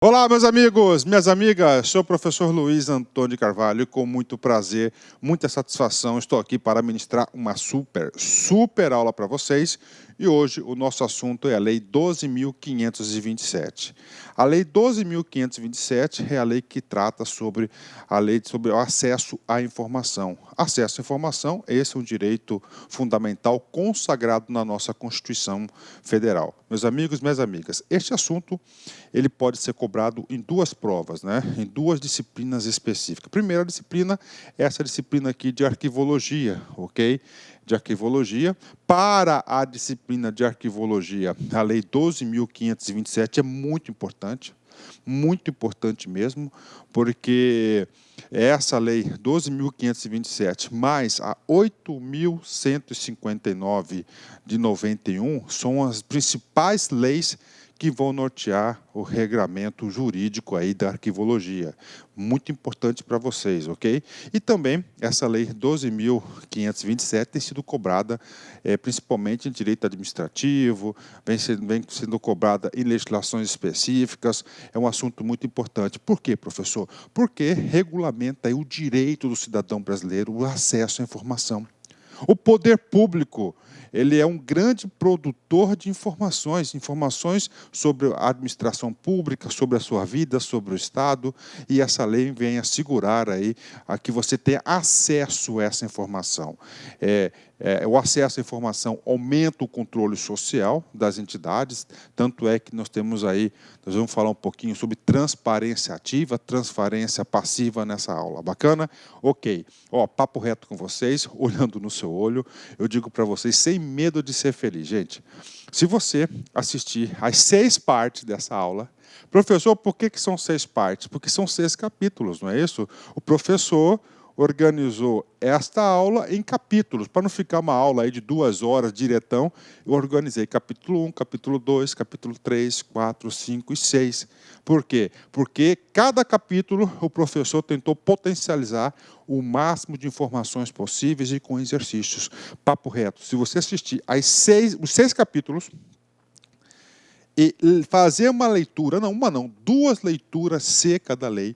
Olá, meus amigos, minhas amigas, sou o professor Luiz Antônio de Carvalho e com muito prazer, muita satisfação, estou aqui para ministrar uma super aula para vocês. E hoje o nosso assunto é a Lei 12.527. A Lei 12.527 é a lei que trata sobre o acesso à informação. Acesso à informação, esse é um direito fundamental consagrado na nossa Constituição Federal. Meus amigos, minhas amigas, este assunto ele pode ser cobrado em duas provas, em duas disciplinas específicas. A primeira disciplina é essa disciplina aqui de arquivologia, ok? De arquivologia. Para a disciplina de arquivologia, a Lei 12.527 é muito importante mesmo, porque essa Lei 12.527 mais a 8.159 de 91 são as principais leis que vão nortear o regramento jurídico aí da arquivologia. Muito importante para vocês, ok? E também essa lei 12.527 tem sido cobrada principalmente em direito administrativo, vem sendo cobrada em legislações específicas. É um assunto muito importante. Por quê, professor? Porque regulamenta aí o direito do cidadão brasileiro, o acesso à informação. O poder público, ele é um grande produtor de informações sobre a administração pública, sobre a sua vida, sobre o Estado, e essa lei vem assegurar aí a que você tenha acesso a essa informação. O acesso à informação aumenta o controle social das entidades, tanto é que nós vamos falar um pouquinho sobre transparência ativa, transparência passiva nessa aula. Bacana? Ok. Papo reto com vocês, olhando no seu olho, eu digo para vocês, sem medo de ser feliz. Gente, se você assistir às 6 partes dessa aula, professor, por que são 6 partes? Porque são 6 capítulos, não é isso? O professor organizou esta aula em capítulos, para não ficar uma aula aí de 2 horas diretão, eu organizei capítulo 1, capítulo 2, capítulo 3, 4, 5 e 6. Por quê? Porque cada capítulo o professor tentou potencializar o máximo de informações possíveis e com exercícios. Papo reto, se você assistir os 6 capítulos, e fazer uma leitura, duas leituras secas da lei,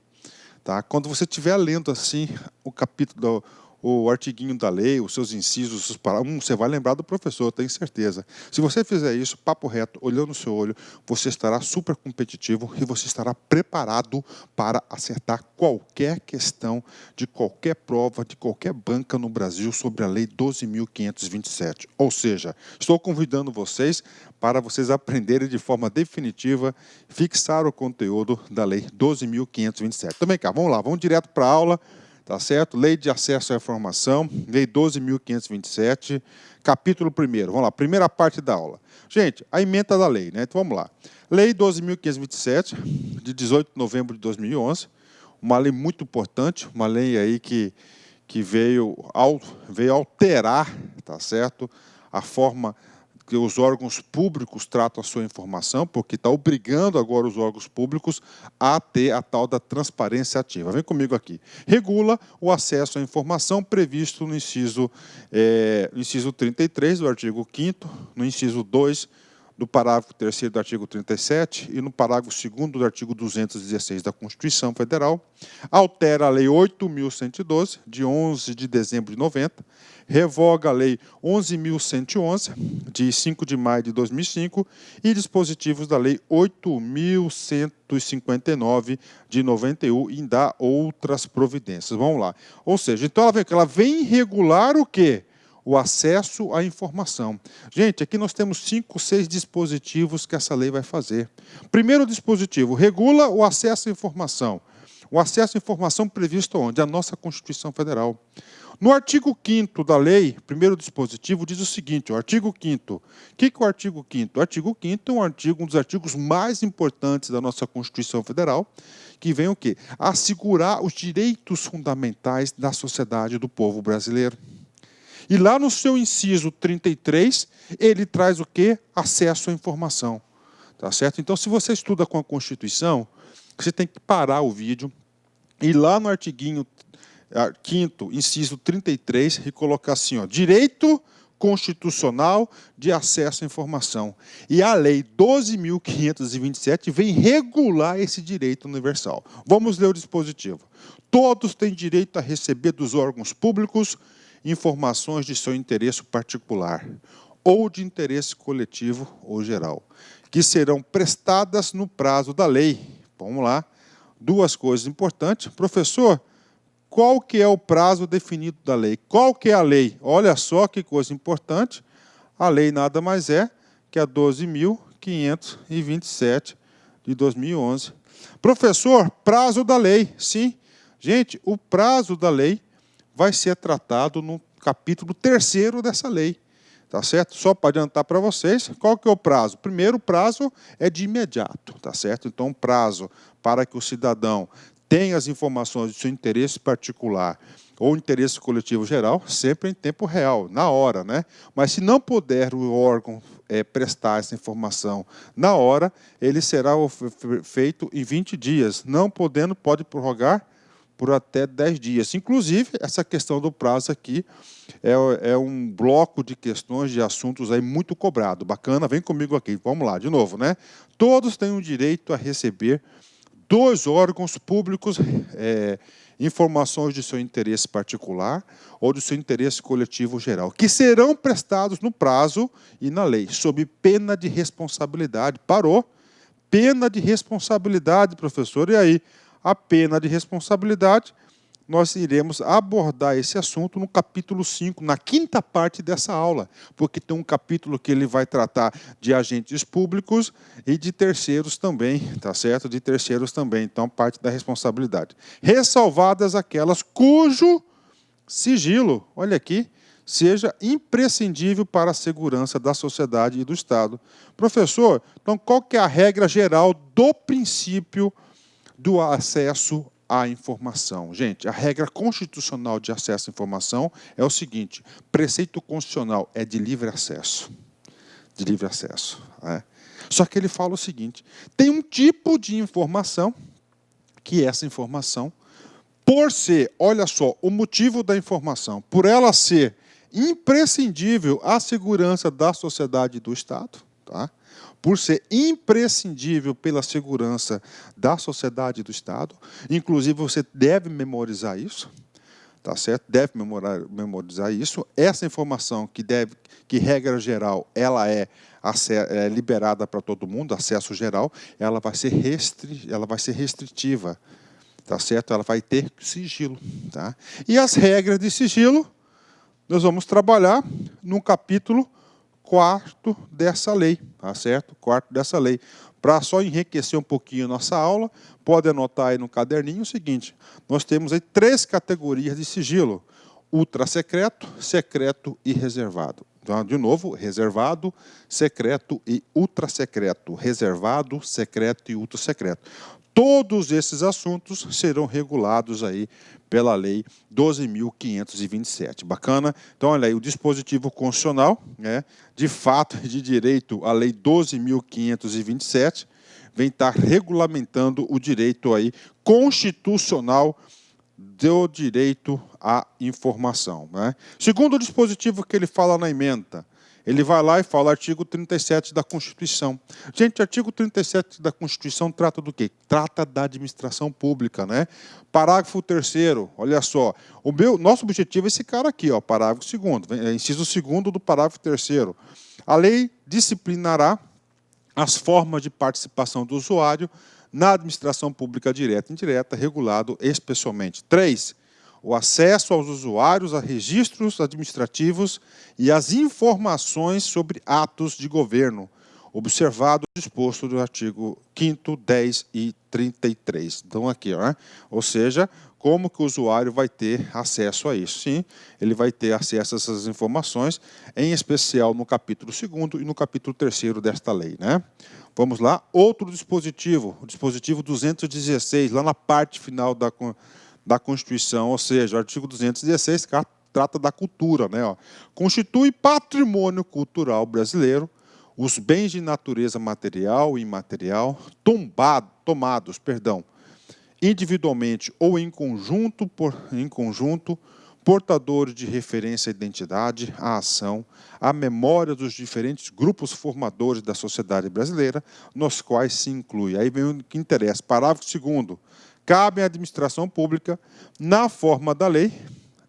tá? Quando você estiver lendo assim o capítulo, o artiguinho da lei, os seus incisos, os seus parágrafos, você vai lembrar do professor, tenho certeza. Se você fizer isso, papo reto, olhando no seu olho, você estará super competitivo e você estará preparado para acertar qualquer questão de qualquer prova, de qualquer banca no Brasil sobre a Lei 12.527. Ou seja, estou convidando vocês para vocês aprenderem de forma definitiva, fixar o conteúdo da Lei 12.527. Também cá, vamos lá, vamos direto para a aula. Tá certo? Lei de acesso à informação, Lei 12.527, capítulo 1º. Vamos lá, primeira parte da aula. Gente, a ementa da lei, né? Então vamos lá. Lei 12.527, de 18 de novembro de 2011, uma lei muito importante, uma lei aí que veio alterar, tá certo? A forma que os órgãos públicos tratam a sua informação, porque está obrigando agora os órgãos públicos a ter a tal da transparência ativa. Vem comigo aqui. Regula o acesso à informação previsto no inciso 33 do artigo 5º, no inciso 2 do parágrafo 3º do artigo 37 e no parágrafo 2º do artigo 216 da Constituição Federal, altera a Lei 8.112, de 11 de dezembro de 90, revoga a Lei 11.111, de 5 de maio de 2005, e dispositivos da Lei 8.159, de 91, e dá outras providências. Vamos lá. Ou seja, então ela vem regular o quê? O acesso à informação. Gente, aqui nós temos 5, 6 dispositivos que essa lei vai fazer. Primeiro dispositivo, regula o acesso à informação. O acesso à informação previsto onde? A nossa Constituição Federal. No artigo 5º da lei, primeiro dispositivo, diz o seguinte, o artigo 5º. O que é o artigo 5º? O artigo 5º é um dos artigos mais importantes da nossa Constituição Federal, que vem o quê? Assegurar os direitos fundamentais da sociedade do povo brasileiro. E lá no seu inciso 33, ele traz o quê? Acesso à informação. Tá certo? Então, se você estuda com a Constituição, você tem que parar o vídeo, ir lá no artiguinho 5º, inciso 33, e colocar assim, direito constitucional de acesso à informação. E a Lei 12.527 vem regular esse direito universal. Vamos ler o dispositivo. Todos têm direito a receber dos órgãos públicos informações de seu interesse particular ou de interesse coletivo ou geral, que serão prestadas no prazo da lei. Vamos lá. Duas coisas importantes. Professor, qual que é o prazo definido da lei? Qual que é a lei? Olha só que coisa importante. A lei nada mais é que a 12.527 de 2011. Professor, prazo da lei. Sim. Gente, o prazo da lei vai ser tratado no capítulo 3º dessa lei. Tá certo? Só para adiantar para vocês, qual que é o prazo? Primeiro, o prazo é de imediato, tá certo? Então, o prazo para que o cidadão tenha as informações de seu interesse particular ou interesse coletivo geral, sempre em tempo real, na hora, né? Mas se não puder o órgão prestar essa informação na hora, ele será feito em 20 dias. Não podendo, pode prorrogar por até 10 dias. Inclusive, essa questão do prazo aqui é um bloco de questões, de assuntos aí muito cobrado. Bacana, vem comigo aqui. Vamos lá, de novo, né? Todos têm o direito a receber dos órgãos públicos informações de seu interesse particular ou de seu interesse coletivo geral, que serão prestados no prazo e na lei, sob pena de responsabilidade. Parou? Pena de responsabilidade, professor. E aí? A pena de responsabilidade, nós iremos abordar esse assunto no capítulo 5, na 5ª parte dessa aula, porque tem um capítulo que ele vai tratar de agentes públicos e de terceiros também, tá certo? De terceiros também, então parte da responsabilidade. Ressalvadas aquelas cujo sigilo, olha aqui, seja imprescindível para a segurança da sociedade e do Estado. Professor, então qual que é a regra geral do princípio do acesso à informação? Gente, a regra constitucional de acesso à informação é o seguinte: preceito constitucional é de livre acesso. De livre acesso. Só que ele fala o seguinte: tem um tipo de informação que essa informação, por ser, olha só, o motivo da informação, por ela ser imprescindível à segurança da sociedade e do Estado, tá? Por ser imprescindível pela segurança da sociedade e do Estado, inclusive você deve memorizar isso, tá certo? Deve memorizar isso. Essa informação que regra geral, ela é liberada para todo mundo, acesso geral, ela vai ser restritiva, tá certo? Ela vai ter sigilo, tá? E as regras de sigilo, nós vamos trabalhar no capítulo 4º dessa lei, tá certo? 4º dessa lei. Para só enriquecer um pouquinho a nossa aula, pode anotar aí no caderninho o seguinte: nós temos aí 3 categorias de sigilo: ultrasecreto, secreto e reservado. Então, de novo, reservado, secreto e ultrasecreto. Reservado, secreto e ultrasecreto. Todos esses assuntos serão regulados aí pela Lei 12.527. Bacana? Então, olha aí, o dispositivo constitucional, né, de fato e de direito, a Lei 12.527, vem estar regulamentando o direito aí constitucional do direito à informação, né? Segundo o dispositivo que ele fala na ementa, ele vai lá e fala artigo 37 da Constituição. Gente, artigo 37 da Constituição trata do quê? Trata da administração pública, né? Parágrafo 3º, olha só. Nosso objetivo é esse cara aqui, ó, parágrafo 2º, inciso 2º do parágrafo 3º. A lei disciplinará as formas de participação do usuário na administração pública direta e indireta, regulado especialmente. 3. O acesso aos usuários a registros administrativos e as informações sobre atos de governo, observado o disposto do artigo 5º, 10 e 33. Então, aqui, ó, ou seja, como que o usuário vai ter acesso a isso? Sim, ele vai ter acesso a essas informações, em especial no capítulo 2º e no capítulo 3º desta lei, né? Vamos lá, outro dispositivo, o dispositivo 216, lá na parte final da Constituição, ou seja, o artigo 216 trata da cultura, né? Ó, constitui patrimônio cultural brasileiro os bens de natureza material e imaterial tomados individualmente ou em conjunto portadores de referência à identidade, à ação, à memória dos diferentes grupos formadores da sociedade brasileira, nos quais se inclui. Aí vem o que interessa. Parágrafo 2º. Cabe à administração pública, na forma da lei,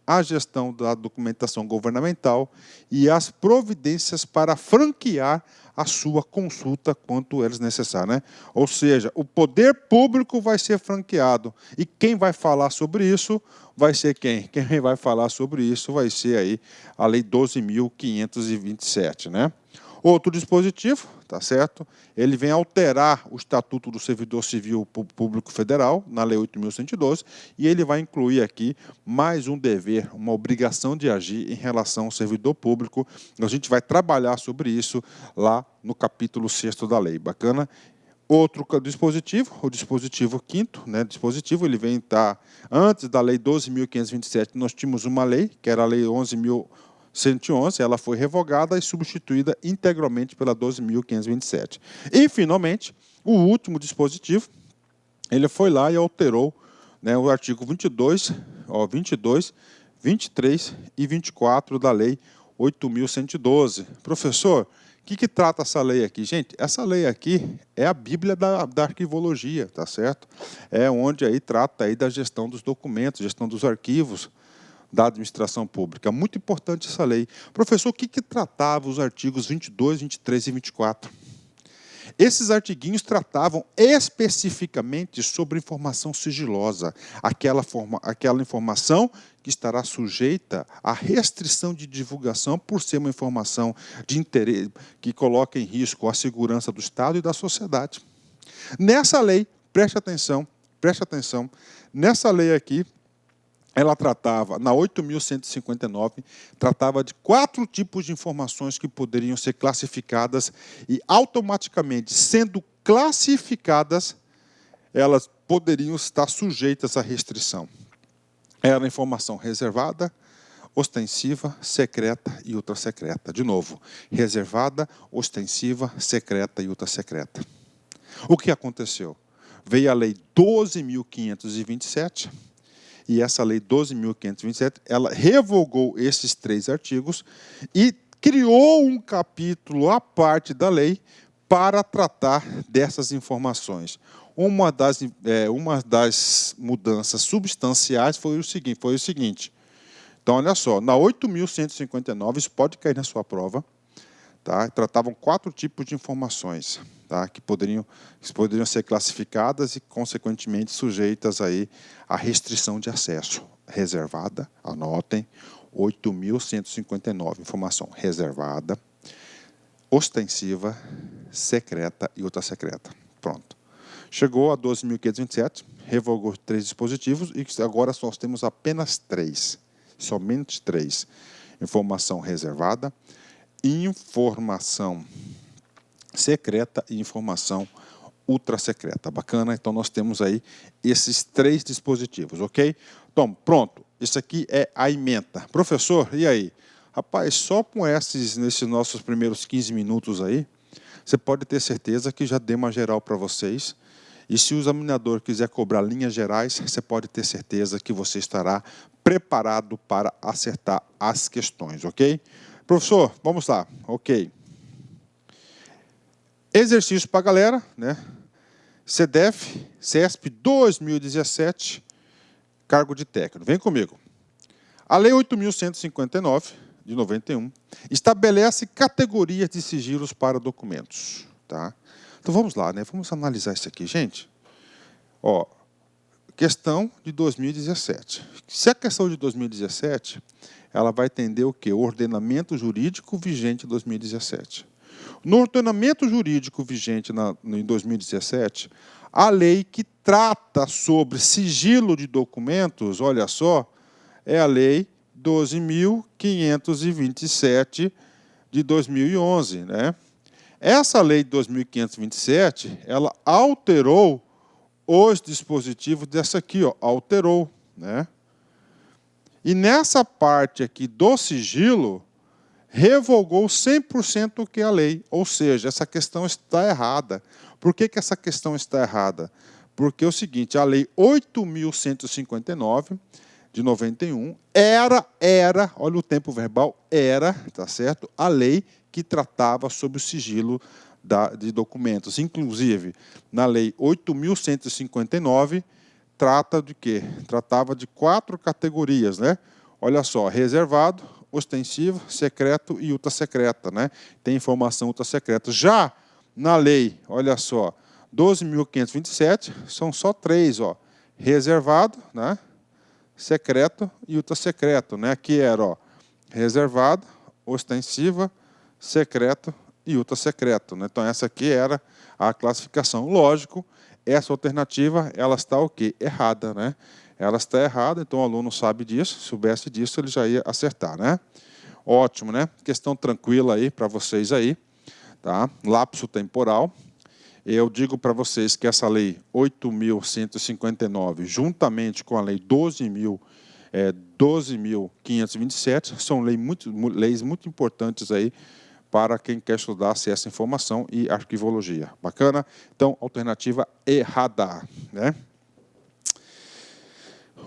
a gestão da documentação governamental e as providências para franquear a sua consulta quanto eles necessários, né? Ou seja, o poder público vai ser franqueado. E quem vai falar sobre isso vai ser quem? Quem vai falar sobre isso vai ser aí a Lei 12.527, né? Outro dispositivo, tá certo? Ele vem alterar o Estatuto do Servidor Civil Público Federal, na Lei 8.112, e ele vai incluir aqui mais um dever, uma obrigação de agir em relação ao servidor público. A gente vai trabalhar sobre isso lá no capítulo 6º da lei. Bacana? Outro dispositivo, o dispositivo 5º, né? Dispositivo, ele vem estar antes da Lei 12.527, nós tínhamos uma lei, que era a Lei 11.111, ela foi revogada e substituída integralmente pela 12.527. E, finalmente, o último dispositivo, ele foi lá e alterou, né, o artigo 22, 23 e 24 da Lei 8.112. Professor, o que trata essa lei aqui? Gente, essa lei aqui é a Bíblia da arquivologia, tá certo? É onde aí trata aí da gestão dos documentos, gestão dos arquivos da administração pública. Muito importante essa lei. Professor, o que tratava os artigos 22, 23 e 24? Esses artiguinhos tratavam especificamente sobre informação sigilosa, aquela informação que estará sujeita à restrição de divulgação por ser uma informação de interesse que coloca em risco a segurança do Estado e da sociedade. Nessa lei, preste atenção, nessa lei aqui, ela tratava, na 8.159, tratava de 4 tipos de informações que poderiam ser classificadas e, automaticamente, sendo classificadas, elas poderiam estar sujeitas à restrição. Era informação reservada, ostensiva, secreta e ultrassecreta. De novo, reservada, ostensiva, secreta e ultrassecreta. O que aconteceu? Veio a Lei 12.527, e essa Lei 12.527, ela revogou esses 3 artigos e criou um capítulo à parte da lei para tratar dessas informações. Uma das mudanças substanciais foi o seguinte. Então, olha só, na 8.159, isso pode cair na sua prova, tá? Tratavam 4 tipos de informações, tá? que poderiam ser classificadas e, consequentemente, sujeitas aí à restrição de acesso. Reservada, anotem, 8.159, informação reservada, ostensiva, secreta e ultrassecreta. Pronto. Chegou a 12.527, revogou 3 dispositivos e agora nós temos apenas 3, somente 3. Informação reservada, informação secreta e informação ultrassecreta. Bacana? Então, nós temos aí esses 3 dispositivos, ok? Então, pronto. Isso aqui é a ementa. Professor, e aí? Rapaz, só com nesses nossos primeiros 15 minutos aí, você pode ter certeza que já dei uma geral para vocês. E se o examinador quiser cobrar linhas gerais, você pode ter certeza que você estará preparado para acertar as questões, ok? Professor, vamos lá. Ok. Exercício para a galera, né? CDF, CESP 2017, cargo de técnico. Vem comigo. A Lei 8.159, de 91, estabelece categorias de sigilos para documentos. Tá? Então, vamos lá, né? Vamos analisar isso aqui, gente. Ó, questão de 2017. Se a questão de 2017, ela vai entender o quê? O ordenamento jurídico vigente em 2017. No ordenamento jurídico vigente em 2017, a lei que trata sobre sigilo de documentos, olha só, é a Lei 12.527 de 2011, né? Essa Lei 12.527, ela alterou os dispositivos dessa aqui, ó, alterou, né? E nessa parte aqui do sigilo, revogou 100% o que é a lei. Ou seja, essa questão está errada. Por que essa questão está errada? Porque é o seguinte, a Lei 8.159, de 91, olha o tempo verbal, era, tá certo? A lei que tratava sobre o sigilo de documentos. Inclusive, na Lei 8.159, trata de quê? Tratava de 4 categorias, né? Olha só, reservado, ostensivo, secreto e ultra-secreta, né? Tem informação ultra-secreta. Já na lei, olha só, 12.527, são só 3, ó. Reservado, né? Secreto e ultra-secreto, né? Que era, ó, reservado, ostensiva, secreto e ultra-secreto, né? Então, essa aqui era a classificação. Lógico, essa alternativa, ela está o quê? Errada, né? Ela está errada, então o aluno sabe disso, soubesse disso, ele já ia acertar, né? Ótimo, né? Questão tranquila aí para vocês aí, tá? Lapso temporal. Eu digo para vocês que essa lei 8.159, juntamente com a lei 12.527, são leis muito importantes aí para quem quer estudar acesso à informação e arquivologia. Bacana? Então, alternativa errada, né?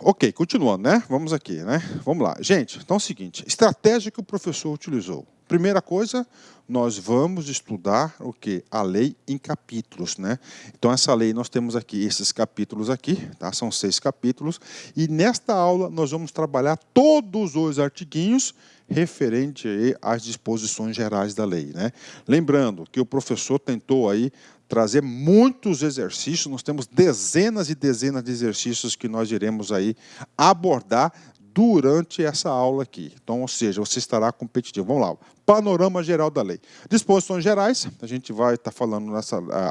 Ok, continuando, né? Vamos aqui, né? Vamos lá. Gente, então é o seguinte, estratégia que o professor utilizou. Primeira coisa, nós vamos estudar o quê? A lei em capítulos, né? Então, essa lei, nós temos aqui esses capítulos aqui, tá? São 6 capítulos, e nesta aula nós vamos trabalhar todos os artiguinhos referente aí às disposições gerais da lei, né? Lembrando que o professor tentou aí trazer muitos exercícios, nós temos dezenas e dezenas de exercícios que nós iremos aí abordar durante essa aula aqui. Então, ou seja, você estará competitivo. Vamos lá, panorama geral da lei. Disposições gerais, a gente vai estar falando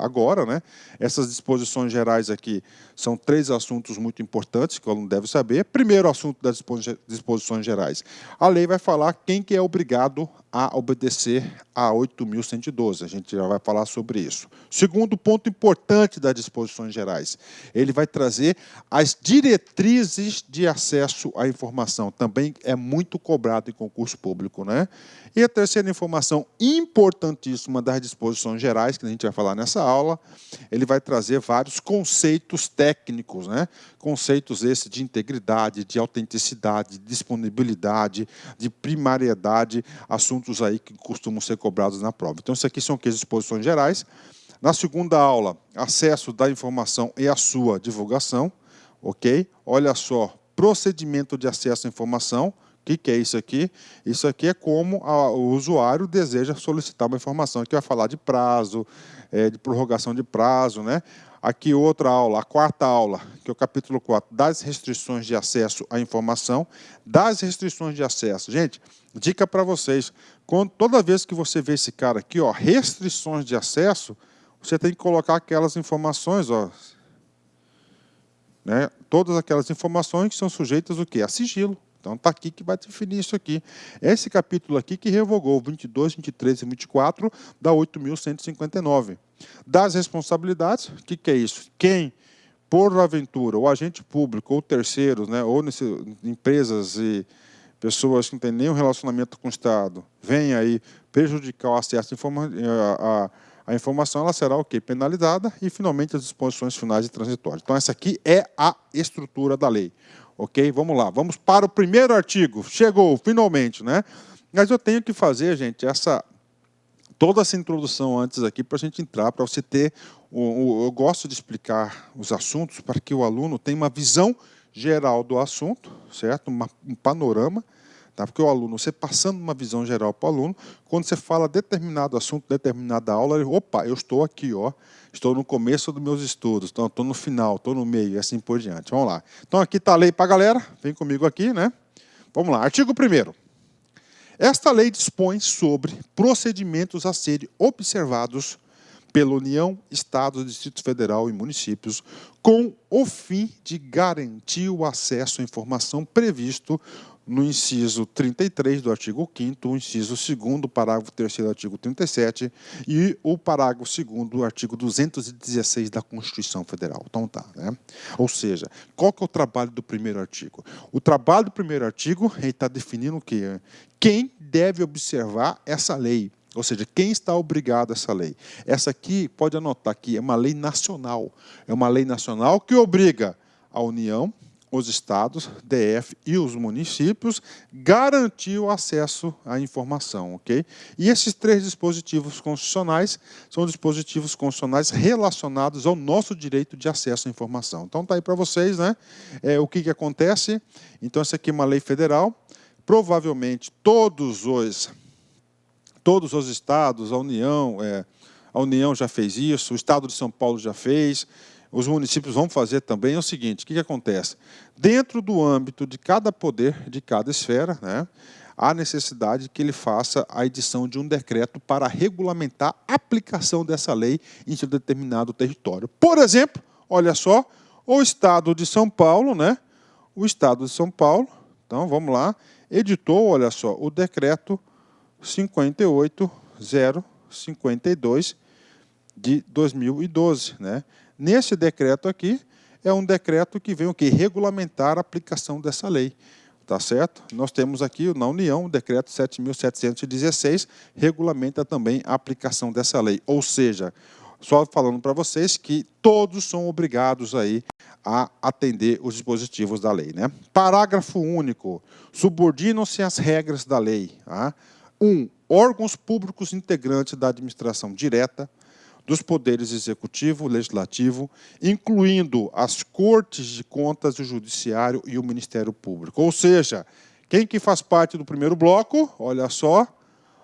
agora, né? Essas disposições gerais aqui são 3 assuntos muito importantes que o aluno deve saber. Primeiro assunto das disposições gerais. A lei vai falar quem que é obrigado a obedecer a 8.112. A gente já vai falar sobre isso. Segundo ponto importante das disposições gerais, ele vai trazer as diretrizes de acesso à informação. Também é muito cobrado em concurso público, né? E a terceira informação importantíssima das disposições gerais, que a gente vai falar nessa aula, ele vai trazer vários conceitos técnicos, né? Conceitos esses de integridade, de autenticidade, de disponibilidade, de primariedade, assuntos aí que costumam ser cobrados na prova. Então, isso aqui são as disposições gerais. Na segunda aula, acesso da informação e a sua divulgação, ok? Olha só, procedimento de acesso à informação. O que é isso aqui? Isso aqui é como o usuário deseja solicitar uma informação. Aqui vai falar de prazo, de prorrogação de prazo, né? Aqui outra aula, a quarta aula, que é o capítulo 4, das restrições de acesso à informação. Das restrições de acesso. Gente, dica para vocês, toda vez que você vê esse cara aqui, ó, restrições de acesso, você tem que colocar aquelas informações, ó, né? Todas aquelas informações que são sujeitas o quê? A sigilo. Então, está aqui que vai definir isso aqui. Esse capítulo aqui que revogou 22, 23 e 24 da 8.159. Das responsabilidades, o que é isso? Quem, por aventura, o agente público ou terceiros, né, ou empresas e pessoas que não têm nenhum relacionamento com o Estado, vem aí prejudicar o acesso à informação, ela será o quê? Penalizada e, finalmente, as disposições finais e transitórias. Então, essa aqui é a estrutura da lei. Ok? Vamos lá. Vamos para o primeiro artigo. Chegou, finalmente, né? Mas eu tenho que fazer, gente, toda essa introdução antes aqui para a gente entrar, para você ter... Eu gosto de explicar os assuntos para que o aluno tenha uma visão geral do assunto, certo? Um panorama, tá? Porque o aluno, você passando uma visão geral para o aluno, quando você fala determinado assunto, determinada aula, ele, opa, eu estou aqui, ó, estou no começo dos meus estudos, então estou no final, estou no meio, e assim por diante. Vamos lá. Então aqui está a lei para a galera, vem comigo aqui, né? Vamos lá, artigo 1º. Esta lei dispõe sobre procedimentos a serem observados pela União, Estados, Distrito Federal e municípios, com o fim de garantir o acesso à informação previsto no inciso 33 do artigo 5º, o inciso 2º, parágrafo 3º do artigo 37 e o parágrafo 2º do artigo 216 da Constituição Federal. Então tá, né? Ou seja, qual que é o trabalho do primeiro artigo? O trabalho do primeiro artigo está definindo o quê? Quem deve observar essa lei. Ou seja, quem está obrigado a essa lei? Essa aqui, pode anotar aqui, é uma lei nacional. É uma lei nacional que obriga a União, os estados, DF e os municípios, garantir o acesso à informação, ok? E esses 3 dispositivos constitucionais são dispositivos constitucionais relacionados ao nosso direito de acesso à informação. Então, está aí para vocês, né? O que acontece? Então, essa aqui é uma lei federal. Provavelmente, todos os estados, a União já fez isso, o Estado de São Paulo já fez, os municípios vão fazer também. É o seguinte, o que acontece? Dentro do âmbito de cada poder, de cada esfera, né, há necessidade que ele faça a edição de um decreto para regulamentar a aplicação dessa lei em seu determinado território. Por exemplo, olha só, o Estado de São Paulo, né, o Estado de São Paulo, então vamos lá, editou, olha só, o decreto 58.052 de 2012, né? Nesse decreto aqui, é um decreto que vem o quê? Regulamentar a aplicação dessa lei, tá certo? Nós temos aqui na União o decreto 7.716, regulamenta também a aplicação dessa lei, ou seja, só falando para vocês que todos são obrigados aí a atender os dispositivos da lei, né? Parágrafo único, subordinam-se às regras da lei, tá? 1. Órgãos públicos integrantes da administração direta, dos poderes executivo, legislativo, incluindo as Cortes de Contas, o Judiciário e o Ministério Público. Ou seja, quem que faz parte do primeiro bloco? Olha só,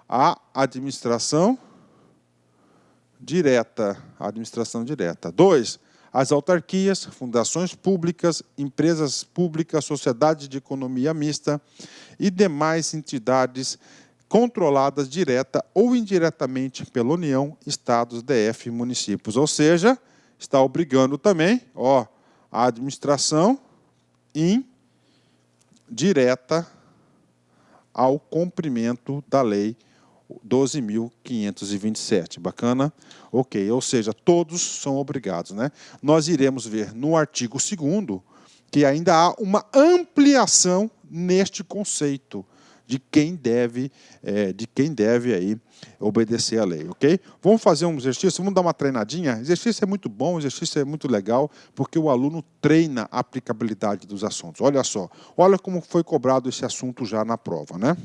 a administração direta. 2. As autarquias, fundações públicas, empresas públicas, sociedades de economia mista e demais entidades controladas direta ou indiretamente pela União, Estados, DF e municípios. Ou seja, está obrigando também a administração indireta ao cumprimento da Lei 12.527. Bacana? Ok, ou seja, todos são obrigados, né? Nós iremos ver no artigo 2º que ainda há uma ampliação neste conceito de quem deve aí obedecer à lei, ok? Vamos fazer um exercício, vamos dar uma treinadinha? Exercício é muito bom, exercício é muito legal, porque o aluno treina a aplicabilidade dos assuntos. Olha só, olha como foi cobrado esse assunto já na prova, né?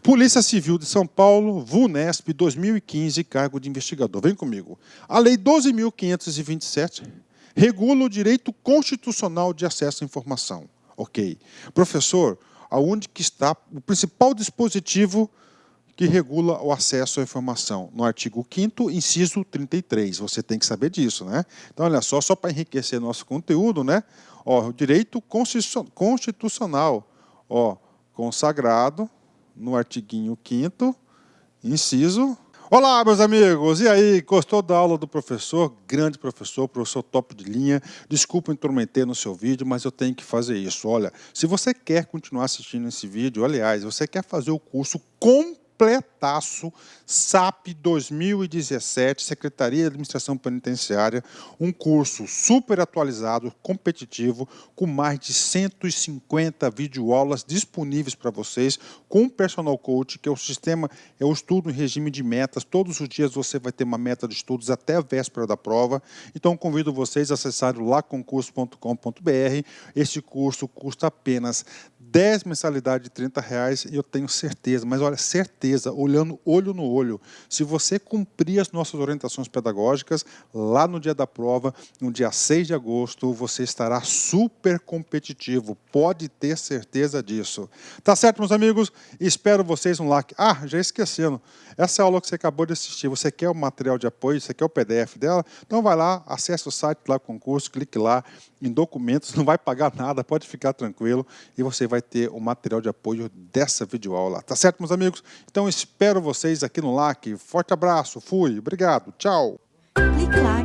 Polícia Civil de São Paulo, VUNESP, 2015, cargo de investigador. Vem comigo. A Lei 12.527 regula o direito constitucional de acesso à informação. Ok. Professor, aonde que está o principal dispositivo que regula o acesso à informação? No artigo 5º, inciso 33. Você tem que saber disso, né? Então, olha só para enriquecer nosso conteúdo, né? O direito constitucional, consagrado no artiguinho 5º, inciso... Olá, meus amigos! E aí, gostou da aula do professor? Grande professor top de linha. Desculpa intrometer no seu vídeo, mas eu tenho que fazer isso. Olha, se você quer continuar assistindo esse vídeo, aliás, você quer fazer o curso completaço, SAP 2017, Secretaria de Administração Penitenciária, um curso super atualizado, competitivo, com mais de 150 videoaulas disponíveis para vocês, com um personal coach, que é o sistema, é o estudo em regime de metas. Todos os dias você vai ter uma meta de estudos até a véspera da prova. Então, convido vocês a acessarem o laconcurso.com.br. Esse curso custa apenas 10 mensalidades de R$30, e eu tenho certeza, mas olha, certeza, olhando olho no olho, se você cumprir as nossas orientações pedagógicas, lá no dia da prova, no dia 6 de agosto, você estará super competitivo, pode ter certeza disso. Tá certo, meus amigos? Espero vocês no like. Ah, já esquecendo, essa aula que você acabou de assistir, você quer o material de apoio, você quer o PDF dela? Então vai lá, acesse o site lá, concurso, clique lá em documentos, não vai pagar nada, pode ficar tranquilo, e você vai ter o material de apoio dessa videoaula. Tá certo, meus amigos? Então espero vocês aqui no LAC. Forte abraço, fui, obrigado, tchau! Clique lá.